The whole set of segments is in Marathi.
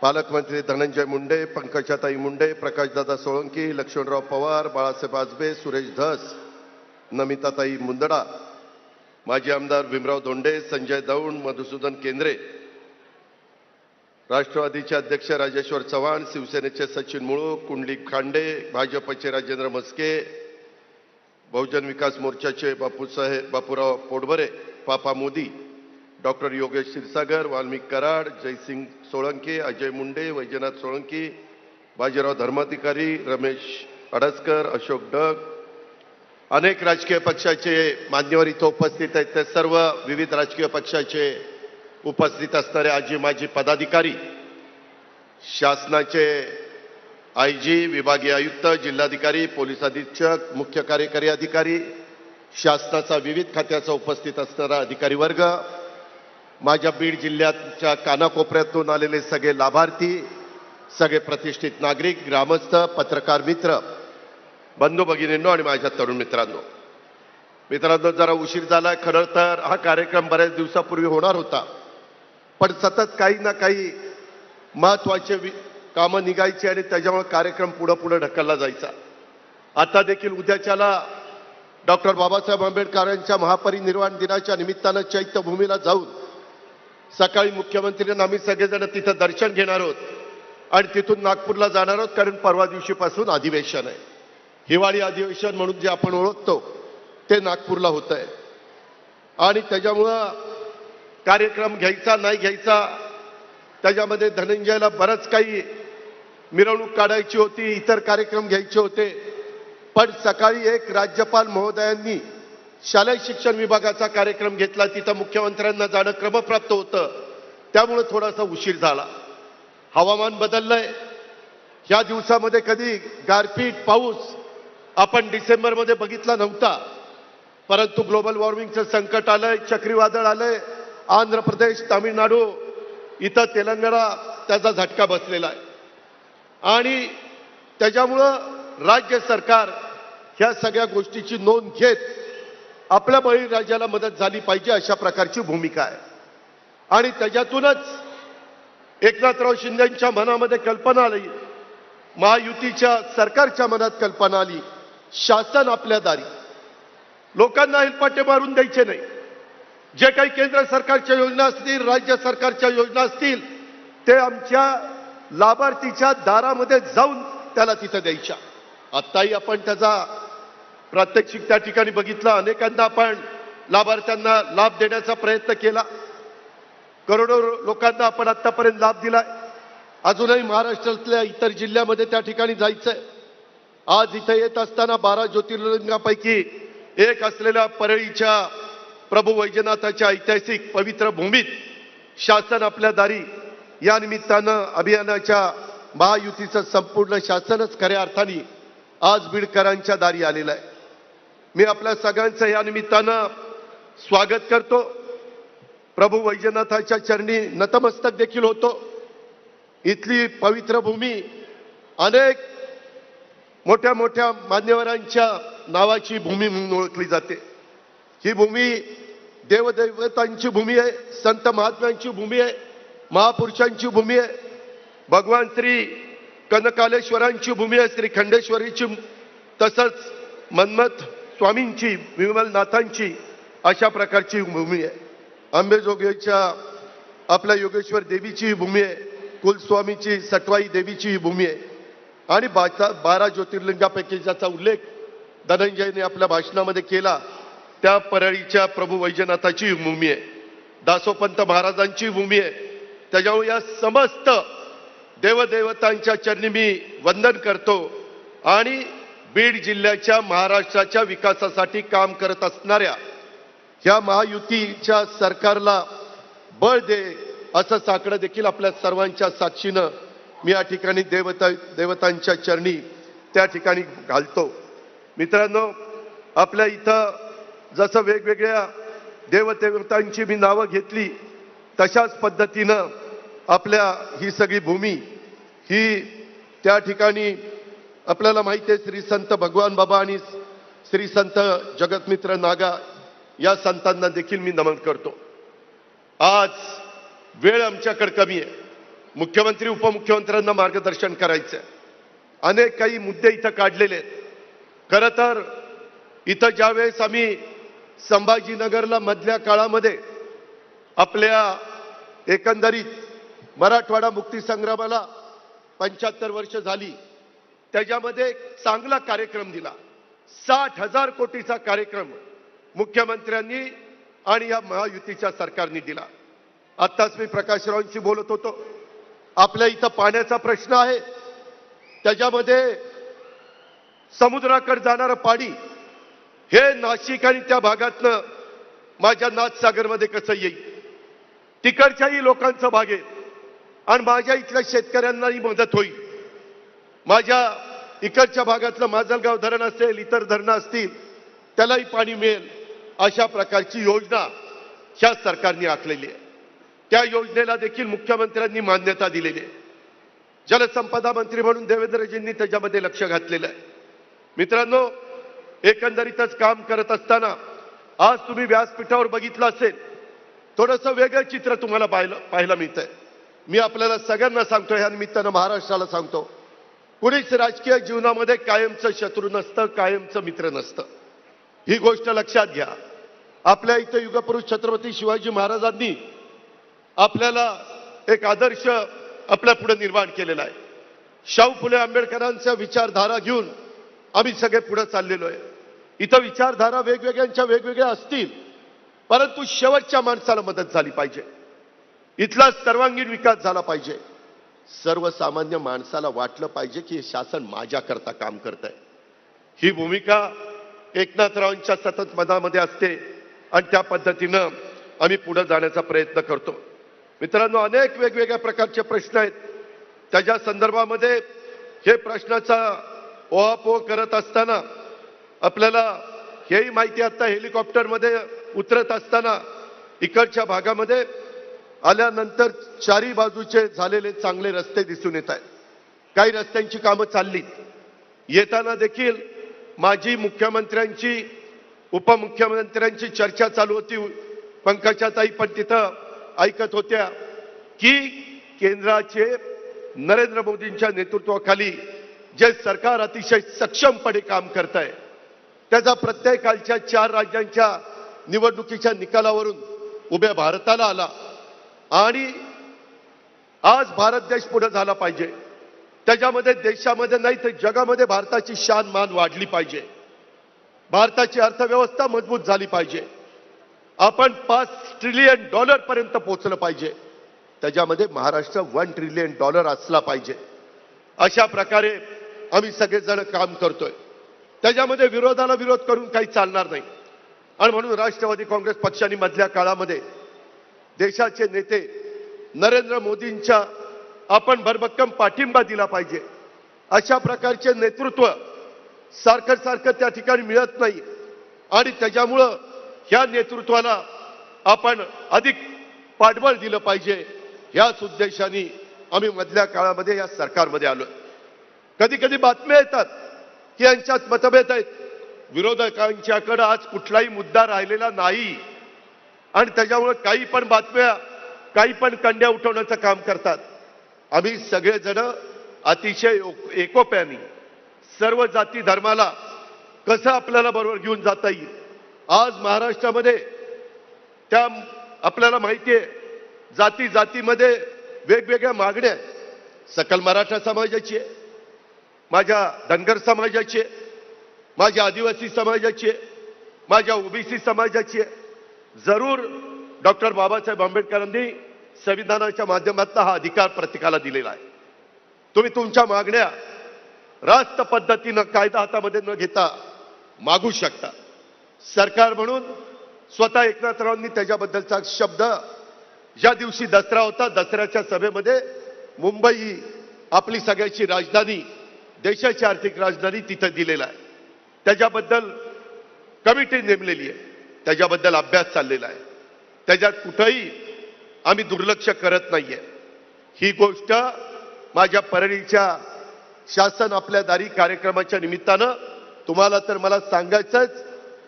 पालकमंत्री धनंजय मुंडे, पंकजाताई मुंडे, प्रकाशदादा सोळंकी, लक्ष्मणराव पवार, बाळासाहेब आजबे, सुरेश धस, नमिताताई मुंदडा, माजी आमदार भीमराव धोंडे, संजय दौंड, मधुसूदन केंद्रे, राष्ट्रवादीचे अध्यक्ष राजेश्वर चव्हाण, शिवसेनेचे सचिन मुळूक, कुंडलिक खांडे, भाजपचे राजेंद्र मस्के, बहुजन विकास मोर्चाचे बापूराव पोटभरे, पापा मोदी, डॉक्टर योगेश क्षीरसागर, वाल्मिक कराड, जयसिंग सोळंकी, अजय मुंडे, वैजनाथ सोळंकी, बाजीराव धर्माधिकारी, रमेश अडसकर, अशोक डग, अनेक राजकीय पक्षाचे मान्यवर इथं उपस्थित आहेत। ते सर्व विविध राजकीय पक्षाचे उपस्थित असणारे आजी माजी पदाधिकारी, शासनाचे आयजी, विभागीय आयुक्त, जिल्हाधिकारी, पोलीस अधीक्षक, मुख्य कार्यकारी अधिकारी, शासनाचा विविध खात्याचा उपस्थित असणारा अधिकारी वर्ग, माझ्या बीड जिल्ह्याच्या कानाकोपऱ्यातून आलेले सगळे लाभार्थी, सगळे प्रतिष्ठित नागरिक, ग्रामस्थ, पत्रकार मित्र, बंधू भगिनींनो आणि माझ्या तरुण मित्रांनो, जरा उशीर झाला। खरं तर हा कार्यक्रम बऱ्याच दिवसापूर्वी होणार होता, पण सतत काही ना काही महत्वाचे कामं निघायची आणि त्याच्यामुळे कार्यक्रम पुढे ढकलला जायचा। आता देखील उद्याच्याला डॉक्टर बाबासाहेब आंबेडकरांच्या महापरिनिर्वाण दिनाच्या निमित्तानं चैत्यभूमीला जाऊन सकाळी मुख्यमंत्र्यांना आम्ही सगळेजण तिथं दर्शन घेणार आहोत आणि तिथून नागपूरला जाणार आहोत, कारण परवा दिवशीपासून अधिवेशन आहे। हिवाळी अधिवेशन म्हणून जे आपण ओळखतो ते नागपूरला होत आहे आणि त्याच्यामुळं कार्यक्रम घ्यायचा नाही घ्यायचा, त्याच्यामध्ये धनंजयला बरंच काही मिरवणूक काढायची होती, इतर कार्यक्रम घ्यायचे होते, पण सकाळी एक राज्यपाल महोदयांनी शालेय शिक्षण विभागाचा कार्यक्रम घेतला, तिथं मुख्यमंत्र्यांना जाणं क्रमप्राप्त होतं, त्यामुळे थोडासा उशीर झाला। हवामान बदललंय, ह्या दिवसामध्ये कधी गारपीट पाऊस आपण डिसेंबरमध्ये बघितला नव्हता, परंतु ग्लोबल वॉर्मिंगचं संकट आलंय, चक्रीवादळ आलंय, आंध्र प्रदेश, तामिळनाडू, इथं तेलंगणा त्याचा झटका बसलेला आहे आणि त्याच्यामुळं राज्य सरकार ह्या सगळ्या गोष्टीची नोंद घेत आपल्या बळीराजाला मदत झाली पाहिजे अशा प्रकारची भूमिका आहे आणि त्याच्यातूनच एकनाथराव शिंदेंच्या मनामध्ये कल्पना आली, महायुतीच्या सरकारच्या मनात कल्पना आली, शासन आपल्या दारी, लोकांना हेलपाटे मारून द्यायचे नाही। जे काही केंद्र सरकारच्या योजना असतील, राज्य सरकारच्या योजना असतील, ते आमच्या लाभार्थीच्या दारामध्ये जाऊन त्याला तिथं द्यायच्या। आत्ताही आपण त्याचा प्रात्यक्षिक त्या ठिकाणी बघितला, अनेकांना आपण लाभार्थ्यांना लाभ देण्याचा प्रयत्न केला, करोडो लोकांना आपण आतापर्यंत लाभ दिलाय। अजूनही महाराष्ट्रातल्या इतर जिल्ह्यामध्ये त्या ठिकाणी जायचंय। आज इथे येत असताना 12 ज्योतिर्लिंगापैकी एक असलेल्या परळीच्या प्रभू वैजनाथाच्या ऐतिहासिक पवित्र भूमीत शासन आपल्या दारी या निमित्तानं अभियानाच्या महायुतीचं संपूर्ण शासनच खऱ्या अर्थाने आज बीडकरांच्या दारी आलेलं आहे। मी आपल्या सगळ्यांचं या निमित्तानं स्वागत करतो, प्रभू वैजनाथाच्या चरणी नतमस्तक देखील होतो। इथली पवित्र भूमी अनेक मोठ्या मोठ्या मान्यवरांच्या नावाची भूमी म्हणून ओळखली जाते। ही भूमी देवदेवतांची भूमी आहे, संत महात्म्यांची भूमी आहे, महापुरुषांची भूमी आहे, भगवान श्री कनकालेश्वरांची भूमी आहे, श्री खंडेश्वरीची, तसंच मन्मथ स्वामींची, विमलनाथांची अशा प्रकारची भूमी आहे। अंबेजोगाईच्या आपल्या योगेश्वर देवीची ही भूमी आहे, कुलस्वामीची सटवाई देवीची ही भूमी आहे आणि 12 ज्योतिर्लिंगापैकी ज्याचा उल्लेख धनंजयने आपल्या भाषणामध्ये केला त्या परळीच्या प्रभू वैजनाथाची ही भूमी आहे, दासोपंत महाराजांची भूमी आहे। त्याच्यामुळे या समस्त देवदेवतांच्या चरणी मी वंदन करतो आणि बीड जिल्ह्याच्या, महाराष्ट्राच्या विकासासाठी काम करत असणाऱ्या ह्या महायुतीच्या सरकारला बळ दे असं साकडं देखील आपल्या सर्वांच्या साक्षीनं मी या ठिकाणी देवतांच्या चरणी त्या ठिकाणी घालतो। मित्रांनो, आपल्या इथं जसं वेगवेगळ्या देवदेवतांची मी नावं घेतली, तशाच पद्धतीनं आपल्या ही सगळी भूमी ही त्या ठिकाणी आपल्याला माहिती आहे, श्री संत भगवान बाबा आणि श्री संत जगतमित्र नागा या संतांना देखील मी नमन करतो। आज वेळ आमच्याकडे कमी आहे, मुख्यमंत्री उपमुख्यमंत्र्यांना मार्गदर्शन करायचं आहे. अनेक काही मुद्दे इथं काढलेले आहेत. खरं तर इथं ज्यावेळेस आम्ही संभाजीनगरला मधल्या काळामध्ये आपल्या एकंदरीत मराठवाडा मुक्ती संग्रामाला 75 वर्ष झाली, त्याच्यामध्ये एक चांगला कार्यक्रम दिला. 60,000 कोटीचा कार्यक्रम मुख्यमंत्र्यांनी आणि या महायुतीच्या सरकारने दिला. आत्ताच मी प्रकाशरावांशी बोलत होतो. आपल्या इथं पाण्याचा प्रश्न आहे, त्याच्यामध्ये समुद्राकडे जाणारं पाणी हे नाशिक आणि त्या भागातनं माझ्या नाथसागरमध्ये कसं येईल, तिकडच्याही लोकांचं भागेल आणि माझ्या इथल्या शेतकऱ्यांनाही मदत होईल. माझ्या इकडच्या भागातलं माजलगाव धरण असेल, इतर धरणं असतील, त्यालाही पाणी मिळेल. अशा प्रकारची योजना ह्या सरकारने आखलेली आहे. त्या योजनेला देखील मुख्यमंत्र्यांनी मान्यता दिलेली आहे. जलसंपदा मंत्री म्हणून देवेंद्रजींनी त्याच्यामध्ये लक्ष घातलेलं आहे. मित्रांनो, एकंदरीतच काम करत असताना आज तुम्ही व्यासपीठावर बघितलं असेल, थोडंसं वेगळं चित्र तुम्हाला पाहायला मिळतंय. मी आपल्याला सगळ्यांना सांगतो, या निमित्तानं महाराष्ट्राला सांगतो, कुणीच राजकीय जीवनामध्ये कायमचं शत्रू नसतं, कायमचं मित्र नसतं. ही गोष्ट लक्षात घ्या. आपल्या इथं युगपुरुष छत्रपती शिवाजी महाराजांनी आपल्याला एक आदर्श आपल्या पुढे निर्माण केलेला आहे. शाहू फुले आंबेडकरांच्या विचारधारा घेऊन आम्ही सगळे पुढे चाललेलो आहे. इथं विचारधारा वेगवेगळ्यांच्या वेगवेगळ्या असतील, परंतु शेवटच्या माणसाला मदत झाली पाहिजे. इथला सर्वांगीण विकास झाला पाहिजे. सर्वसामान्य माणसाला वाटलं पाहिजे की हे शासन माझ्याकरता काम करत आहे. ही भूमिका एकनाथरावांच्या सतत मनामध्ये असते आणि त्या पद्धतीनं आम्ही पुढे जाण्याचा प्रयत्न करतो. मित्रांनो, अनेक वेगवेगळ्या प्रकारचे प्रश्न आहेत. त्याच्या संदर्भामध्ये हे प्रश्नाचा ओहापोह करत असताना आपल्याला हेही माहिती, आता हेलिकॉप्टरमध्ये उतरत असताना इकडच्या भागामध्ये आल्यानंतर चारी बाजूचे झालेले चांगले रस्ते दिसून येत आहेत. काही रस्त्यांची कामं चालली. येताना देखील माजी मुख्यमंत्र्यांची उपमुख्यमंत्र्यांची चर्चा चालू होती. पंकजाताई पण तिथं ऐकत होत्या की केंद्राचे नरेंद्र मोदींच्या नेतृत्वाखाली जे सरकार अतिशय सक्षमपणे काम करत आहे, त्याचा प्रत्येकाच्या 4 राज्यांच्या निवडणुकीच्या निकालावरून उभ्या भारताला आला. आणि आज भारत देश पुढे झाला पाहिजे. त्याच्यामध्ये देशामध्ये नाही तर जगामध्ये भारताची शान मान वाढली पाहिजे. भारताची अर्थव्यवस्था मजबूत झाली पाहिजे. आपण $5 ट्रिलियन पर्यंत पोहोचलं पाहिजे. त्याच्यामध्ये महाराष्ट्र $1 ट्रिलियन असला पाहिजे. अशा प्रकारे आम्ही सगळेजण काम करतोय. त्याच्यामध्ये विरोधाला विरोध करून काही चालणार नाही. आणि म्हणून राष्ट्रवादी काँग्रेस पक्षाने मधल्या काळामध्ये देशाचे नेते नरेंद्र मोदींच्या आपण भरभक्कम पाठिंबा दिला पाहिजे. अशा प्रकारचे नेतृत्व सारखं सारखं त्या ठिकाणी मिळत नाही आणि त्याच्यामुळं ह्या नेतृत्वाला आपण अधिक पाठबळ दिलं पाहिजे. ह्याच उद्देशाने आम्ही मधल्या काळामध्ये या सरकारमध्ये आलो. कधी कधी बातम्या येतात की यांच्यात मतभेद आहेत. विरोधकांच्याकडे आज कुठलाही मुद्दा राहिलेला नाही आणि त्याच्यामुळे काही पण बातम्या, काही पण कंड्या उठवण्याचं काम करतात. आम्ही सगळेजण अतिशय एकोप्याने सर्व जाती धर्माला कसं आपल्याला बरोबर घेऊन जाता येईल. आज महाराष्ट्रामध्ये त्या आपल्याला माहिती आहे, जाती जातीमध्ये वेगवेगळ्या मागण्या, सकल मराठा समाजाची आहे, माझ्या धनगर समाजाची आहे, माझ्या आदिवासी समाजाची आहे, माझ्या ओबीसी समाजाची आहे. जरूर डॉक्टर बाबासाहेब आंबेडकरांनी संविधानाच्या माध्यमातून हा अधिकार प्रत्येकाला दिलेला आहे. तुम्ही तुमच्या मागण्या रास्त पद्धतीनं कायदा हातामध्ये न घेता मागू शकता. सरकार म्हणून स्वतः एकनाथरावांनी त्याच्याबद्दलचा शब्द, ज्या दिवशी दसरा होता, दसऱ्याच्या सभेमध्ये मुंबई ही आपली सगळ्याची राजधानी, देशाची आर्थिक राजधानी तिथं दिलेला आहे. त्याच्याबद्दल कमिटी नेमलेली आहे, त्याच्याबद्दल अभ्यास चाललेला आहे. त्याच्यात कुठेही आम्ही दुर्लक्ष करत नाहीये. ही गोष्ट माझ्या परळीच्या शासन आपल्या दारी कार्यक्रमाच्या निमित्तानं तुम्हाला तर मला सांगायचंच,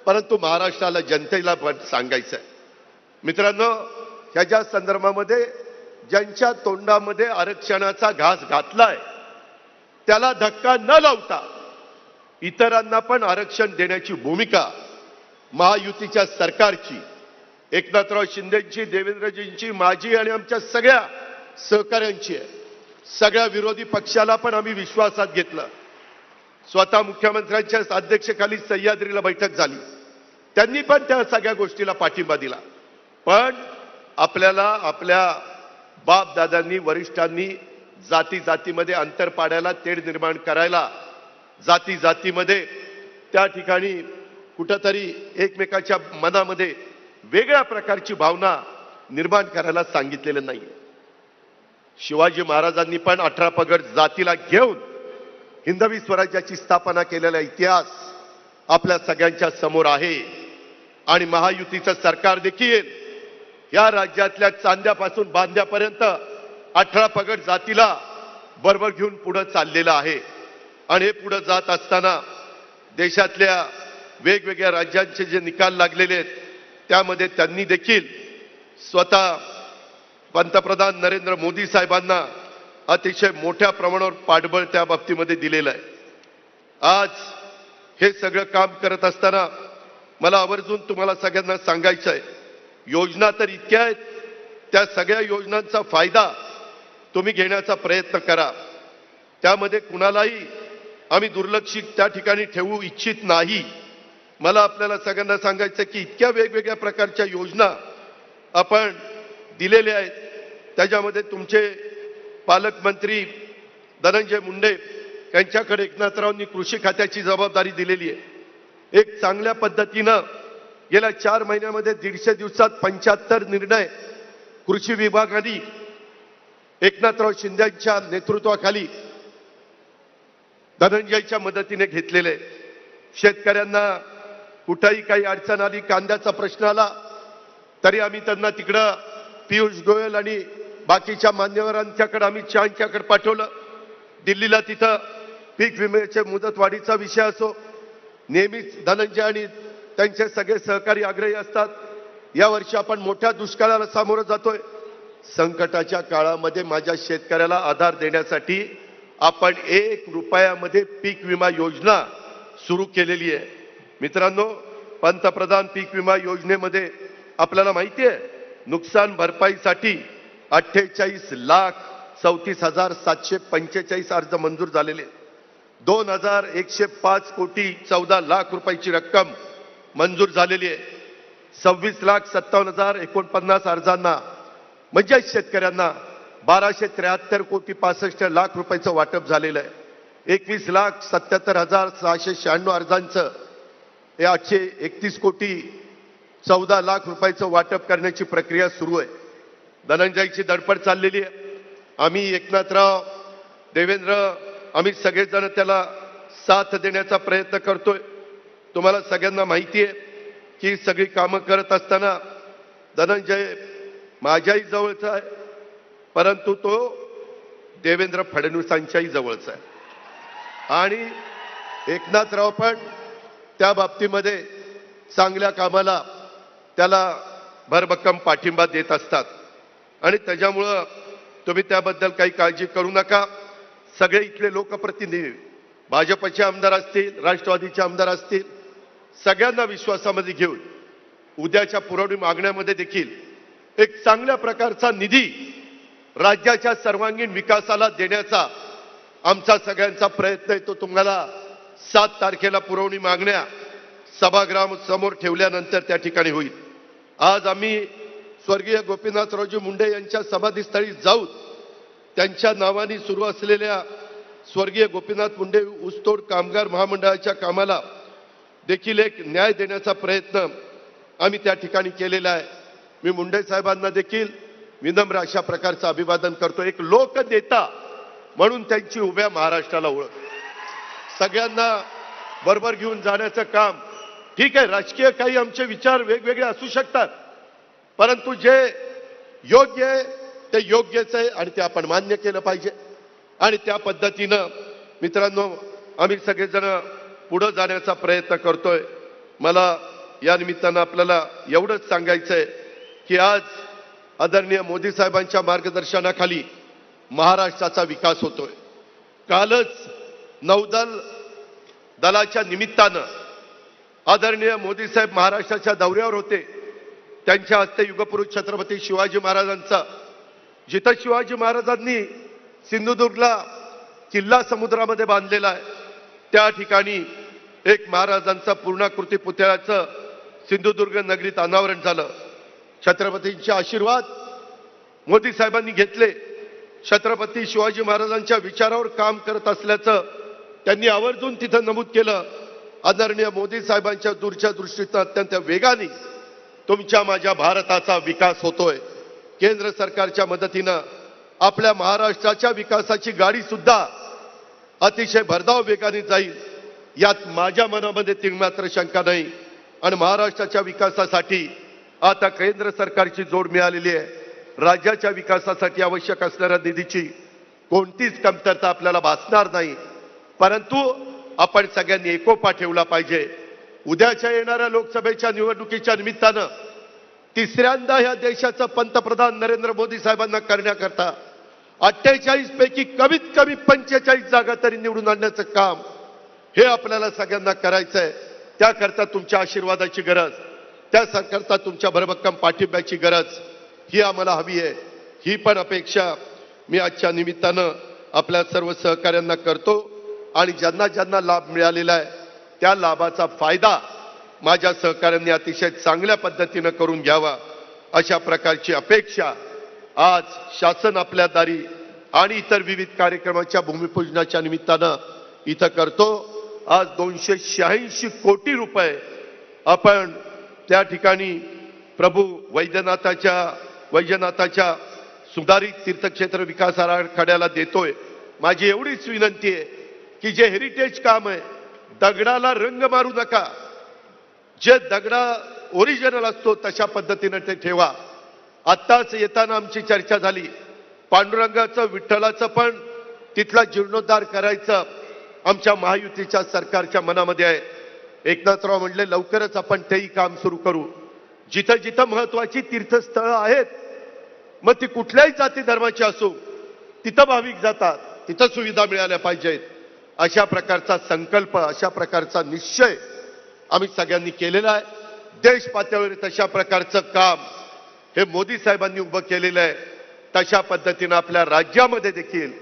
परंतु महाराष्ट्राला जनतेला पण सांगायचं आहे. मित्रांनो, ह्याच्या संदर्भामध्ये ज्यांच्या तोंडामध्ये आरक्षणाचा घास घातलाय त्याला धक्का न लावता इतरांना पण आरक्षण देण्याची भूमिका महायुतीच्या सरकारची, एकनाथराव शिंदेची, देवेंद्रजींची, माझी आणि आमच्या सगळ्या सहकाऱ्यांची आहे. सगळ्या विरोधी पक्षाला पण आम्ही विश्वासात घेतलं. स्वतः मुख्यमंत्र्यांच्या अध्यक्षतेखाली सह्याद्रीला बैठक झाली, त्यांनी पण त्या सगळ्या गोष्टीला पाठिंबा दिला. पण आपल्याला आपल्या बाप दादांनी, वरिष्ठांनी जाती जातीमध्ये अंतर पाडायला, तेढ निर्माण करायला, जाती जातीमध्ये त्या ठिकाणी कुठंतरी एकमेकाच्या मनामध्ये वेगळ्या प्रकारची भावना निर्माण करायला सांगितलेलं नाही. शिवाजी महाराजांनी पण 18 पगड जातीला घेऊन हिंदवी स्वराज्याची स्थापना केलेला इतिहास आपल्या सगळ्यांच्या समोर आहे. आणि महायुतीचं सरकार देखील या राज्यातल्या चांद्यापासून बांद्यापर्यंत 18 पगड जातीला बरोबर घेऊन पुढे चाललेलं आहे. आणि हे पुढे जात असताना देशातल्या वेगवेगळ्या राज्यांचे जे निकाल लागलेले आहेत त्यामध्ये त्यांनी देखील स्वतः पंतप्रधान नरेंद्र मोदी साहेबांना अतिशय मोठ्या प्रमाणावर पाठबळ त्या बाबतीमध्ये दिलेलं आहे. आज हे सगळं काम करत असताना मला आवर्जून तुम्हाला सगळ्यांना सांगायचं आहे, योजना तर इतक्या आहेत, त्या सगळ्या योजनांचा फायदा तुम्ही घेण्याचा प्रयत्न करा. त्यामध्ये कुणालाही आम्ही दुर्लक्षित त्या ठिकाणी ठेवू इच्छित नाही. मला आपल्याला सगळ्यांना सांगायचं की इतक्या वेगवेगळ्या प्रकारच्या योजना आपण दिलेल्या आहेत. त्याच्यामध्ये तुमचे पालकमंत्री धनंजय मुंडे यांच्याकडे एकनाथरावांनी कृषी खात्याची जबाबदारी दिलेली आहे. एक चांगल्या पद्धतीनं गेल्या 4 महिन्यामध्ये 150 दिवसात 75 निर्णय कृषी विभागाने एकनाथराव शिंदेच्या नेतृत्वाखाली धनंजयच्या मदतीने घेतलेले. शेतकऱ्यांना कुठेही काही अडचण आली, कांद्याचा प्रश्न आला तरी आम्ही त्यांना तिकडं पियुष गोयल आणि बाकीच्या मान्यवरांच्याकडे आम्ही यांच्याकडे पाठवलं. दिल्लीला तिथं पीक विम्याच्या मुदतवाढीचा विषय असो, नेहमीच धनंजय आणि त्यांचे सगळे सहकारी आग्रही असतात. यावर्षी आपण मोठ्या दुष्काळाला सामोरं जातोय. संकटाच्या काळामध्ये माझ्या शेतकऱ्याला आधार देण्यासाठी आपण 1 रुपयामध्ये पीक विमा योजना सुरू केलेली आहे. मित्रांनो, पंतप्रधान पीक विमा योजनेमध्ये आपल्याला माहिती आहे नुकसान भरपाईसाठी 48,34,745 अर्ज मंजूर झालेले, 2,105 कोटी 14 लाख रुपयाची रक्कम मंजूर झालेली आहे. 26,57,049 अर्जांना म्हणजे शेतकऱ्यांना 1,273 कोटी 65 लाख रुपयाचं वाटप झालेलं आहे. 21,77,696 अर्जांचं हे 831 कोटी 14 लाख रुपयाचं वाटप करण्याची प्रक्रिया सुरू आहे. धनंजयची धडपड चाललेली आहे. आम्ही एकनाथराव, देवेंद्र, आम्ही सगळेजण त्याला साथ देण्याचा प्रयत्न करतोय. तुम्हाला सगळ्यांना माहिती आहे की सगळी कामं करत असताना धनंजय माझ्याही जवळचा आहे, परंतु तो देवेंद्र फडणवीसांच्याही जवळचा आहे. आणि एकनाथराव पण त्या बाबतीमध्ये चांगल्या कामाला त्याला भरभक्कम पाठिंबा देत असतात. आणि त्याच्यामुळं तुम्ही त्याबद्दल काही काळजी करू नका. सगळे इथले लोकप्रतिनिधी, भाजपचे आमदार असतील, राष्ट्रवादीचे आमदार असतील, सगळ्यांना विश्वासामध्ये घेऊन उद्याच्या पुरवणी मागण्यामध्ये देखील एक चांगल्या प्रकारचा निधी राज्याच्या सर्वांगीण विकासाला देण्याचा आमचा सगळ्यांचा प्रयत्न आहे. तो तुम्हाला 7 तारखेला पुरवणी मागण्या सभागृह समोर ठेवल्यानंतर त्या ठिकाणी होईल. आज आम्ही स्वर्गीय गोपीनाथरावजी मुंडे यांच्या समाधीस्थळी जाऊन त्यांच्या नावाने सुरू असलेल्या स्वर्गीय गोपीनाथ मुंडे ऊसतोड कामगार महामंडळाच्या कामाला देखील एक न्याय देण्याचा प्रयत्न आम्ही त्या ठिकाणी केलेला आहे. मी मुंडे साहेबांना देखील विनम्र अशा प्रकारचं अभिवादन करतो. एक लोकनेता म्हणून त्यांची उभ्या महाराष्ट्राला ओळख. सगळ्यांना बरोबर घेऊन जाण्याचं काम. ठीक आहे, राजकीय काही आमचे विचार वेगवेगळे असू शकतात, परंतु जे योग्य आहे ते योग्यच आहे आणि ते आपण मान्य केलं पाहिजे. आणि त्या पद्धतीनं मित्रांनो आम्ही सगळेजण पुढे जाण्याचा प्रयत्न करतोय. मला या निमित्तानं आपल्याला एवढंच सांगायचं आहे की आज आदरणीय मोदी साहेबांच्या मार्गदर्शनाखाली महाराष्ट्राचा विकास होतोय. कालच नौदल दलाच्या निमित्तानं आदरणीय मोदी साहेब महाराष्ट्राच्या दौऱ्यावर होते. त्यांच्या हस्ते युगपुरुष छत्रपती शिवाजी महाराजांचा, जिथं शिवाजी महाराजांनी सिंधुदुर्गला किल्ला समुद्रामध्ये बांधलेला आहे, त्या ठिकाणी एक महाराजांचा पूर्णाकृती पुतळ्याचं सिंधुदुर्ग नगरीत अनावरण झालं. छत्रपतींचे आशीर्वाद मोदी साहेबांनी घेतले. छत्रपती शिवाजी महाराजांच्या विचारावर काम करत असल्याचं त्यांनी आवर्जून तिथं नमूद केलं. आदरणीय मोदी साहेबांच्या दूरच्या दृष्टीनं अत्यंत वेगाने तुमच्या माझ्या भारताचा विकास होतोय. केंद्र सरकारच्या मदतीनं आपल्या महाराष्ट्राच्या विकासाची गाडी सुद्धा अतिशय भरधाव वेगाने जाईल, यात माझ्या मनामध्ये तिळमात्र शंका नाही. आणि महाराष्ट्राच्या विकासासाठी आता केंद्र सरकारची जोड मिळालेली आहे. राज्याच्या विकासासाठी आवश्यक असणाऱ्या निधीची कोणतीच कमतरता आपल्याला भासणार नाही. परंतु आपण सगळ्यांनी एकोपा ठेवला पाहिजे. उद्याच्या येणाऱ्या लोकसभेच्या निवडणुकीच्या निमित्तानं तिसऱ्यांदा ह्या देशाचं पंतप्रधान नरेंद्र मोदी साहेबांना करण्याकरता 48 पैकी कमीत कमी 45 जागा तरी निवडून आणण्याचं काम हे आपल्याला सगळ्यांना करायचं आहे. त्याकरता तुमच्या आशीर्वादाची गरज, त्याकरता तुमच्या भरभक्कम पाठिंब्याची गरज ही आम्हाला हवी आहे. ही पण अपेक्षा मी आजच्या निमित्तानं आपल्या सर्व सहकाऱ्यांना करतो. आणि ज्यांना ज्यांना लाभ मिळालेला आहे त्या लाभाचा फायदा माझ्या सहकाऱ्यांनी अतिशय चांगल्या पद्धतीनं करून घ्यावा, अशा प्रकारची अपेक्षा आज शासन आपल्या दारी आणि इतर विविध कार्यक्रमाच्या भूमिपूजनाच्या निमित्तानं इथं करतो. आज 286 कोटी रुपये आपण त्या ठिकाणी प्रभू वैजनाथाच्या सुधारित तीर्थक्षेत्र विकास आराखड्याला देतोय. माझी एवढीच विनंती आहे की जे हेरिटेज काम आहे, दगडाला रंग मारू नका. जे दगडा ओरिजिनल असतो तशा पद्धतीने ते ठेवा. आत्ताच येताना आमची चर्चा झाली, पांडुरंगाचं विठ्ठलाचं पण तिथला जीर्णोद्धार करायचं आमच्या महायुतीच्या सरकारच्या मनामध्ये आहे. एकनाथराव म्हणले लवकरच आपण तेही काम सुरू करू. जिथं जिथं महत्वाची तीर्थस्थळं आहेत, मग ती कुठल्याही जाती धर्माची असो, तिथं भाविक जातात, तिथं सुविधा मिळाल्या पाहिजेत. अशा प्रकारचा संकल्प, अशा प्रकारचा निश्चय आम्ही सगळ्यांनी केलेला आहे. देश पातळीवर तशा प्रकारचं काम हे मोदी साहेबांनी उभं केलेलं आहे. तशा पद्धतीनं आपल्या राज्यामध्ये देखील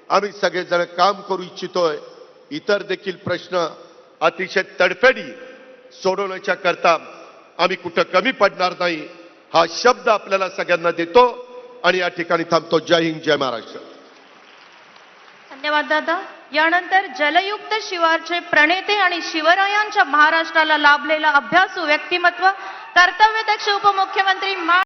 आम्ही सगळेजण काम करू इच्छितोय. इतर देखील प्रश्न अतिशय तडफेडी सोडवण्याच्या करता आम्ही कुठं कमी पडणार नाही, हा शब्द आपल्याला सगळ्यांना देतो आणि या ठिकाणी थांबतो. जय हिंद, जय महाराष्ट्र. धन्यवाद दादा. यानंतर जलयुक्त शिवारचे प्रणेते आणि शिवरायांच्या महाराष्ट्राला लाभलेला अभ्यासू व्यक्तिमत्व, कर्तव्यदक्ष उपमुख्यमंत्री